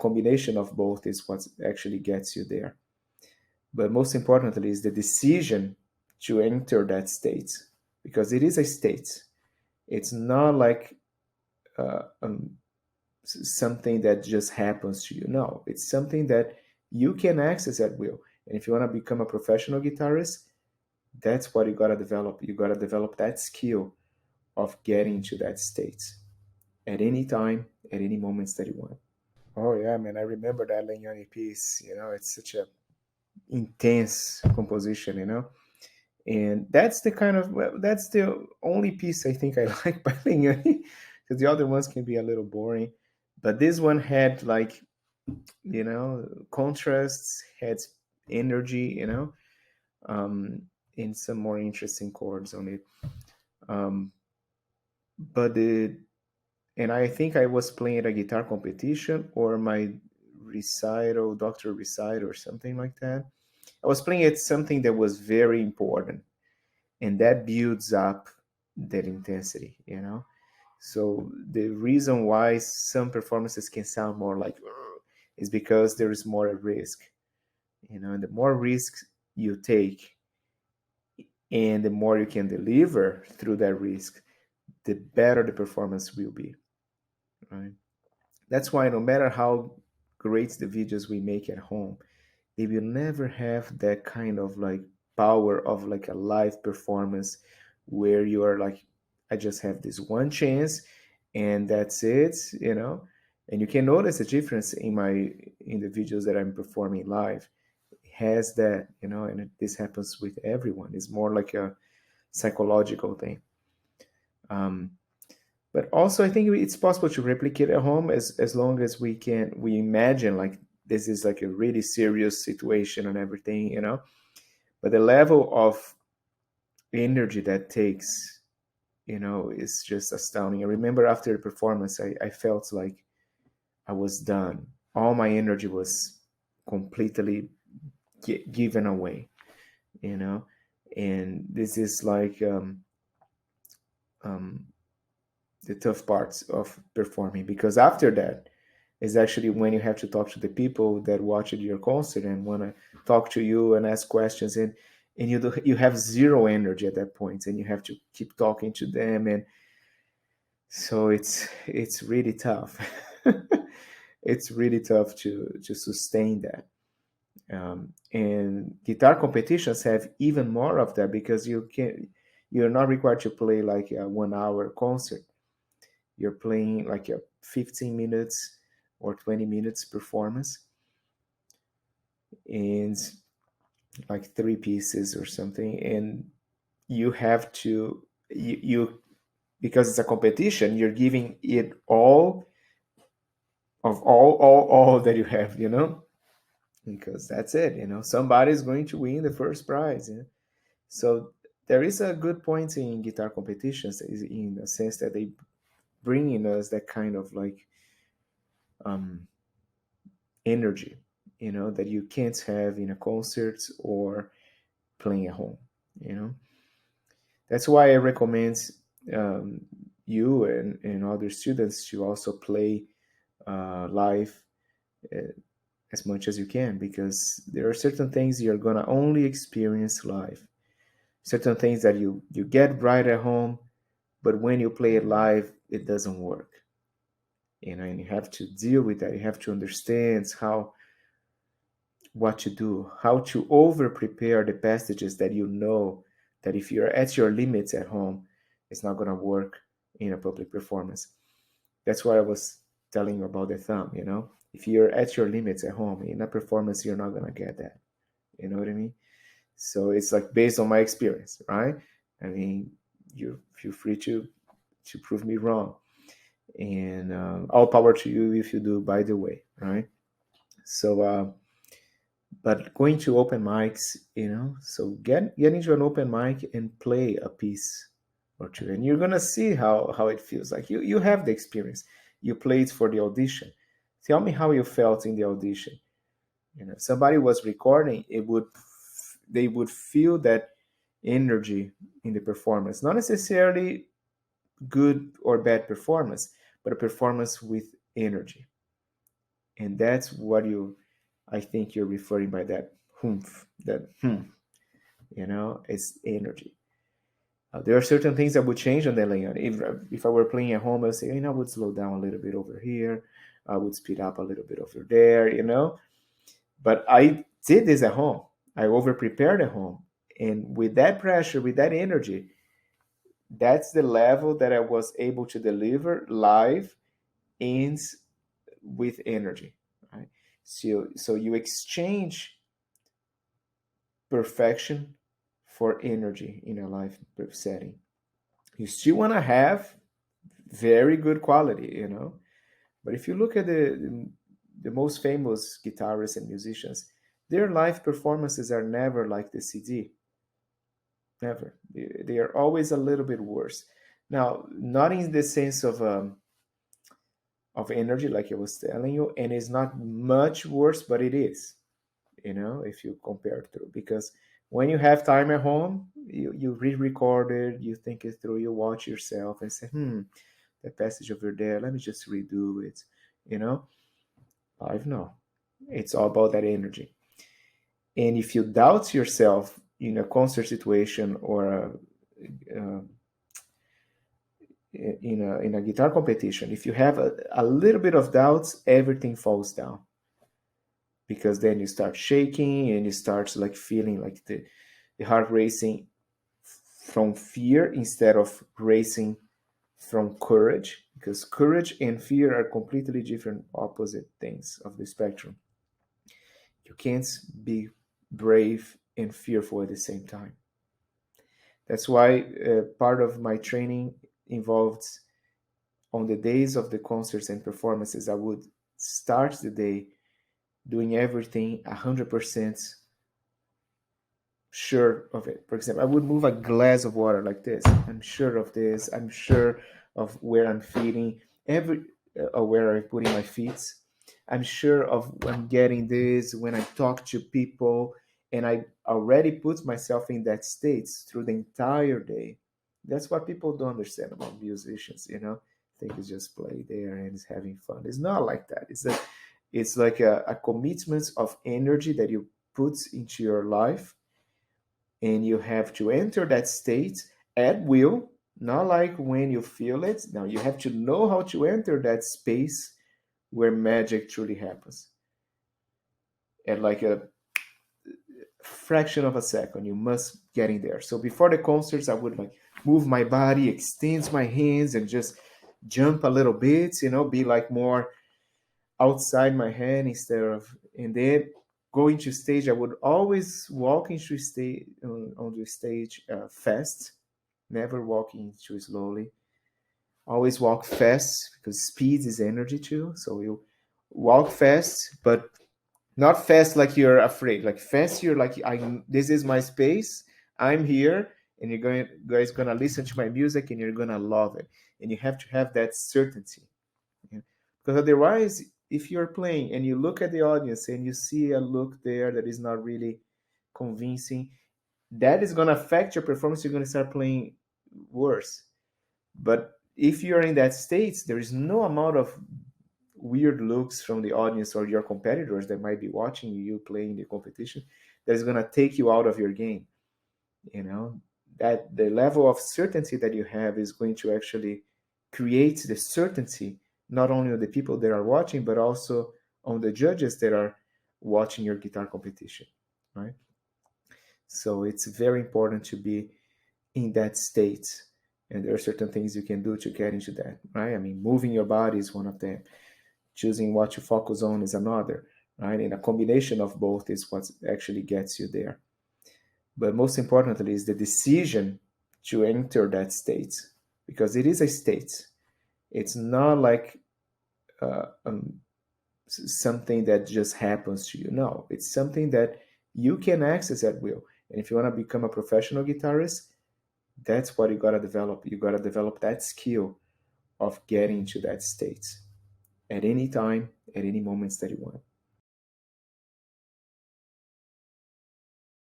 combination of both is what actually gets you there. But most importantly is the decision to enter that state, because it is a state. It's not like uh, um, something that just happens to you. No, it's something that you can access at will. And if you want to become a professional guitarist, that's what you got to develop. You got to develop that skill of getting to that state at any time, at any moments that you want. Oh yeah, man, I remember that Legnani piece. It's such a intense composition. And that's the kind of well, that's the only piece I think I like by Legnani, because the other ones can be a little boring. But this one had like contrasts, had energy, in some more interesting chords on it. Um, but the and I think I was playing at a guitar competition or my recital, doctor recital, or something like that. I was playing at something that was very important, and that builds up that intensity. So the reason why some performances can sound more like "Ugh," is because there is more at risk. And the more risks you take, and the more you can deliver through that risk, the better the performance will be. Right? That's why no matter how great the videos we make at home, they will never have that kind of like power of like a live performance where you are like, I just have this one chance and that's it. And you can notice the difference in the videos that I'm performing live. It has that, and this happens with everyone. It's more like a psychological thing. Um, but also I think it's possible to replicate at home as long as we imagine like this is like a really serious situation and everything. But the level of energy that takes is just astounding. I remember after the performance I felt like I was done. All my energy was completely given away. you know and this is like um, the tough parts of performing, because after that is actually when you have to talk to the people that watched your concert and want to talk to you and ask questions, and you have zero energy at that point, and you have to keep talking to them, and so it's really tough. It's really tough to sustain that. And guitar competitions have even more of that, because you're not required to play like a 1 hour concert. You're playing like a 15 minutes or 20 minutes performance, and like three pieces or something, and you have to you because it's a competition, you're giving it all of all that you have, because that's it. Somebody's going to win the first prize. So there is a good point in guitar competitions, is in the sense that they bring in us that kind of like um, energy, that you can't have in a concert or playing at home. You know, that's why I recommend um, you and other students to also play live uh, as much as you can, because there are certain things you're gonna only experience live. Certain things that you get right at home, but when you play it live, it doesn't work. And you have to deal with that. You have to understand what to do, how to over prepare the passages that that if you're at your limits at home, it's not going to work in a public performance. That's what I was telling you about the thumb. If you're at your limits at home in a performance, you're not going to get that. You know what I mean? So it's like based on my experience, right? I mean, you feel free to prove me wrong, and all power to you if you do, by the way, right? So but going to open mics, so get into an open mic and play a piece or two, and you're gonna see how it feels. Like you have the experience. You played for the audition. Tell me how you felt in the audition. If somebody was recording, they would feel that energy in the performance, not necessarily good or bad performance, but a performance with energy. And that's what I think you're referring by that humph, that it's energy. There are certain things that would change on the layout. If I were playing at home, I would say, I would slow down a little bit over here. I would speed up a little bit over there. But I did this at home. I over prepared at home. And with that pressure, with that energy, that's the level that I was able to deliver live and with energy. Right? So you exchange perfection for energy in a live setting. You still want to have very good quality. But if you look at the most famous guitarists and musicians, their live performances are never like the CD. Never. They are always a little bit worse. Now, not in the sense of energy, like I was telling you, and it's not much worse, but it is. If you compare through, because when you have time at home, you re-record it, you think it through, you watch yourself and say, that passage over there, let me just redo it. You know, Live, no. It's all about that energy. And if you doubt yourself in a concert situation or uh, in a guitar competition, if you have a little bit of doubts, everything falls down, because then you start shaking and you start like feeling like the heart racing from fear instead of racing from courage, because courage and fear are completely different opposite things of the spectrum. You can't be brave and fearful at the same time. That's why part of my training involved, on the days of the concerts and performances, I would start the day doing everything 100% sure of it. For example, I would move a glass of water like this. I'm sure of this. I'm sure of where I'm feeding, where I'm putting my feet. I'm sure of I'm getting this when I talk to people, and I already put myself in that state through the entire day. That's what people don't understand about musicians. Think it's just play there and it's having fun. It's not like that. It's like a commitment of energy that you put into your life, and you have to enter that state at will, not like when you feel it. Now you have to know how to enter that space where magic truly happens. At like a fraction of a second, you must get in there. So before the concerts, I would like move my body, extend my hands, and just jump a little bit, be like more outside my head instead of, and then going to stage, I would always walk into stage on the stage fast, never walking too slowly. Always walk fast, because speed is energy too. So you walk fast, but not fast like you're afraid. Like fast, you're like, this is my space. I'm here, and guys gonna listen to my music, and you're gonna love it. And you have to have that certainty. Yeah. Because otherwise, if you're playing and you look at the audience and you see a look there that is not really convincing, that is going to affect your performance. You're going to start playing worse. But if you're in that state, there is no amount of weird looks from the audience or your competitors that might be watching you playing the competition that is going to take you out of your game. You know, that the level of certainty that you have is going to actually create the certainty not only on the people that are watching, but also on the judges that are watching your guitar competition, right? So it's very important to be in that state, and there are certain things you can do to get into that, right? I mean, moving your body is one of them. Choosing what to focus on is another, right? And a combination of both is what actually gets you there. But most importantly is the decision to enter that state, because it is a state. It's not like something that just happens to you. No, it's something that you can access at will. And if you want to become a professional guitarist, that's what you got to develop. You got to develop that skill of getting to that state at any time, at any moments that you want.